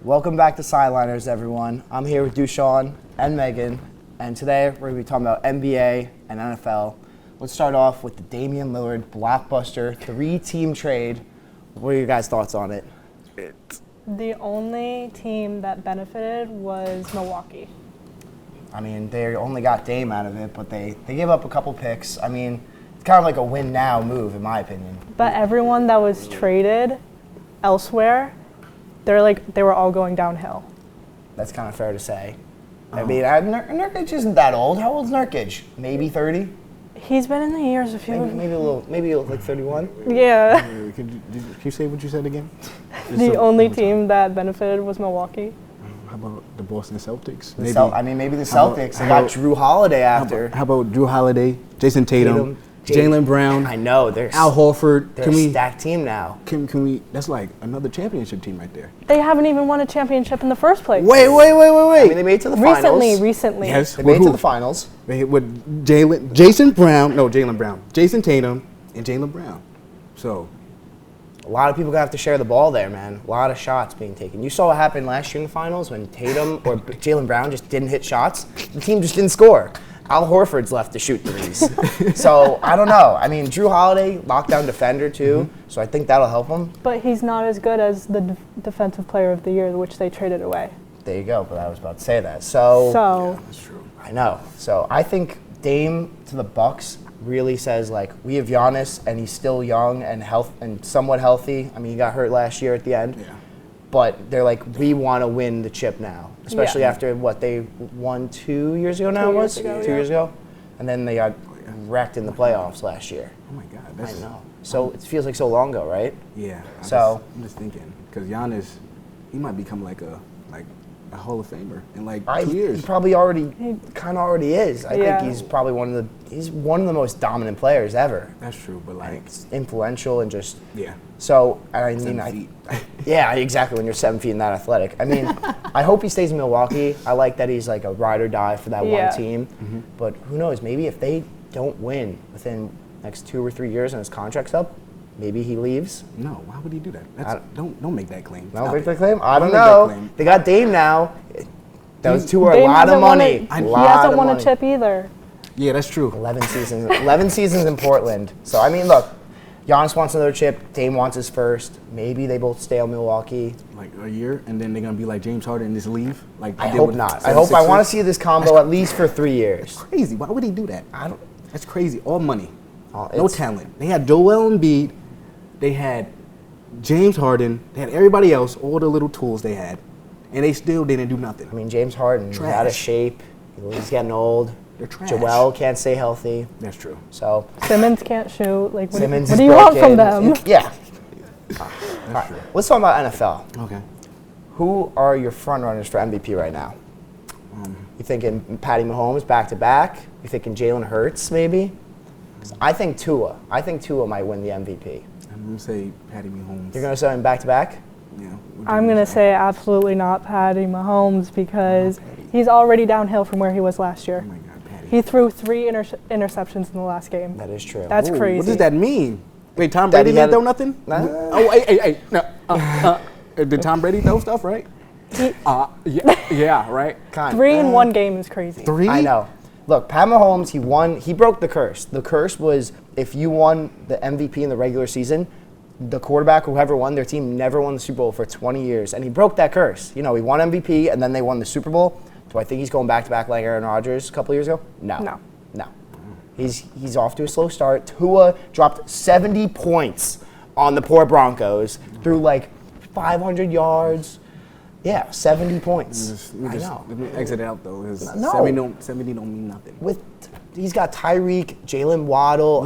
Welcome back to Sideliners, everyone. I'm here with Dushawn and Megan, and today we're going to be talking about NBA and NFL. Let's start off with the Damian Lillard blockbuster 3-team trade. What are your guys' thoughts on it? The only team that benefited was Milwaukee. I mean, they only got Dame out of it, but they gave up a couple picks. I mean, it's kind of like a win-now move, in my opinion. But everyone that was traded elsewhere, they were all going downhill. That's kind of fair to say. I mean, Nurkic isn't that old. How old's Nurkic? Maybe 30? He's been in the years a few. Maybe like 31? Yeah. Can you say what you said again? The only team that benefited was Milwaukee. How about the Boston Celtics? Maybe the Celtics. They got Drew Holiday after. How about Drew Holiday, Jason Tatum, Jaylen Brown? I know. They're Al Horford. They're a stacked team now. Can we? That's like another championship team right there. They haven't even won a championship in the first place. Wait. I mean, they made it to the finals. Recently. Yes. They made it to the finals. With Jaylen Brown, Jason Tatum, and Jaylen Brown. So a lot of people gonna have to share the ball there, man. A lot of shots being taken. You saw what happened last year in the finals when Tatum or Jaylen Brown just didn't hit shots. The team just didn't score. Al Horford's left to shoot threes. So I don't know. I mean, Drew Holiday, lockdown defender too. So I think that'll help him. But he's not as good as the defensive player of the year, which they traded away. There you go. But I was about to say that. So yeah, that's true. I know. So I think Dame to the Bucks really says, like, we have Giannis and he's still young and somewhat healthy. I mean, he got hurt last year at the end. Yeah. But they're like, we want to win the chip now, especially after what they won 2 years ago now. 2 years ago, and then they got wrecked in the playoffs last year. Oh my God. I know. So it feels like so long ago, right? Yeah. I'm just thinking because Giannis, he might become like a Hall of Famer in like 2 years. He probably kind of already is. I think he's probably one of the most dominant players ever. That's true, but like influential and just yeah. So I mean, yeah, exactly. When you're 7 feet and that athletic, I mean, I hope he stays in Milwaukee. I like that he's like a ride or die for that one team. Mm-hmm. But who knows? Maybe if they don't win within next 2 or 3 years and his contract's up, maybe he leaves. No, why would he do that? Don't make that claim. Don't make that claim? I don't know. They got Dame now. Those two are a lot of money. He hasn't won a chip either. Yeah, that's true. 11 seasons in Portland. So, I mean, look, Giannis wants another chip. Dame wants his first. Maybe they both stay on Milwaukee. Like a year, and then they're going to be like James Harden and just leave? Like I hope not. I want to see this combo at least for 3 years. That's crazy. Why would he do that? That's crazy. All money. No talent. They had Joel Embiid. They had James Harden. They had everybody else, all the little tools they had, and they still didn't do nothing. I mean, James Harden is out of shape. He's getting old. They're trash. Joel can't stay healthy. That's true. So Simmons can't shoot. Like, what Simmons do you want from them? Yeah. All right. Let's talk about NFL. Okay. Who are your front runners for MVP right now? You thinking Patty Mahomes back to back? You thinking Jalen Hurts maybe? I think Tua. I think Tua might win the MVP. I'm going to say Patty Mahomes. You're going to say him back to back? Yeah. I'm going to say absolutely not Patty Mahomes because he's already downhill from where he was last year. Oh my God, Patty. He threw 3 interceptions in the last game. That is true. That's crazy. What does that mean? Wait, Tom Brady didn't throw nothing? Oh, hey. No. Did Tom Brady throw stuff, right? Yeah, right? 3 in one game is crazy. 3? I know. Look, Pat Mahomes, he broke the curse. The curse was if you won the MVP in the regular season, the quarterback, whoever won, their team never won the Super Bowl for 20 years. And he broke that curse. You know, he won MVP and then they won the Super Bowl. Do I think he's going back to back like Aaron Rodgers a couple years ago? No. He's off to a slow start. Tua dropped 70 points on the poor Broncos through like 500 yards. Yeah, 70 points. Let me exit out though. No. 70 don't mean nothing. He's got Tyreek, Jalen Waddle,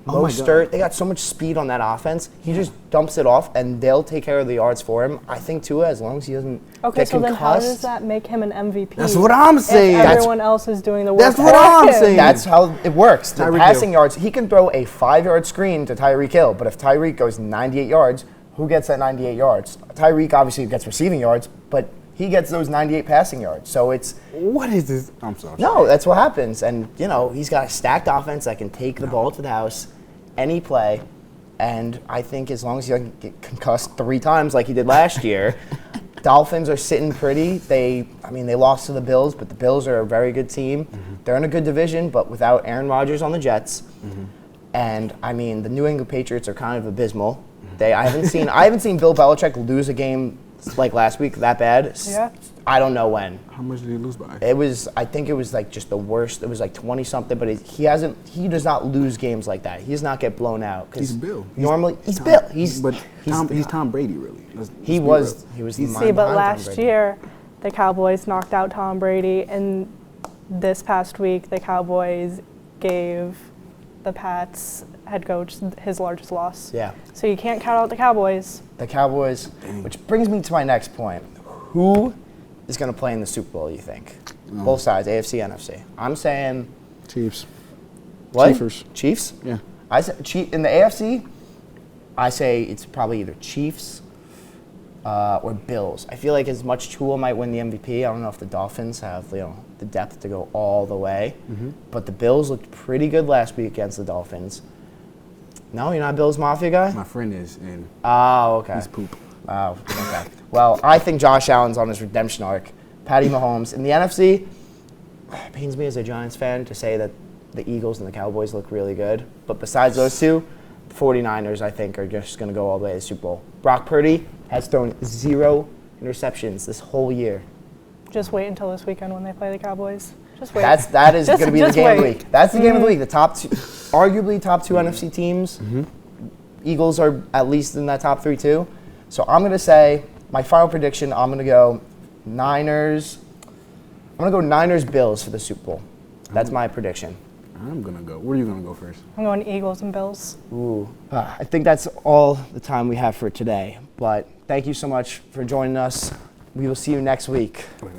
Mostert. They got so much speed on that offense. He just dumps it off, and they'll take care of the yards for him. I think Tua, as long as he doesn't get so concussed. then how does that make him an MVP? That's what I'm saying. If everyone else is doing the work. That's what I'm saying. That's how it works. The Tyreek passing Hill. yards, he can throw a 5-yard screen to Tyreek Hill, but if Tyreek goes 98 yards, who gets that 98 yards? Tyreek obviously gets receiving yards, but he gets those 98 passing yards. So it's... What is this? I'm sorry. No, that's what happens. And, you know, he's got a stacked offense that can take the ball to the house any play. And I think as long as he doesn't get concussed 3 times like he did last year, Dolphins are sitting pretty. They lost to the Bills, but the Bills are a very good team. They're in a good division, but without Aaron Rodgers on the Jets. And the New England Patriots are kind of abysmal. I haven't seen Bill Belichick lose a game like last week that bad. Yeah. I don't know when. How much did he lose by? I think it was like just the worst. It was like 20 something, but he does not lose games like that. He does not get blown out. He's Bill. Normally, he's Bill. He's Tom Brady, really. He was the See, mind but behind last Tom Brady. year, the Cowboys knocked out Tom Brady, and this past week, the Cowboys gave the Pats head coach his largest loss. Yeah. So you can't count out the Cowboys. The Cowboys, which brings me to my next point. Who is going to play in the Super Bowl, you think? Both sides, AFC, NFC. I'm saying... Chiefs. What? Chiefers. Chiefs? Yeah. I say, in the AFC, I say it's probably either Chiefs or Bills. I feel like as much Tua might win the MVP, I don't know if the Dolphins have the depth to go all the way. But the Bills looked pretty good last week against the Dolphins. No, you're not a Bills Mafia guy? My friend is, and oh, okay. he's poop. Oh, okay. Well, I think Josh Allen's on his redemption arc. Patty Mahomes. In the NFC, it pains me as a Giants fan to say that the Eagles and the Cowboys look really good. But besides those two, the 49ers, I think, are just going to go all the way to the Super Bowl. Brock Purdy has thrown 0 interceptions this whole year. Just wait until this weekend when they play the Cowboys. Just wait. That is going to be the game of the wait. week. That's the game of the week. The top two, arguably top 2 NFC teams. Eagles are at least in that top 3 too. So I'm going to say, my final prediction, I'm going to go Niners. I'm going to go Niners-Bills for the Super Bowl. That's my prediction. I'm going to go. Where are you going to go first? I'm going Eagles and Bills. Ooh. I think that's all the time we have for today. But thank you so much for joining us. We will see you next week. Wait.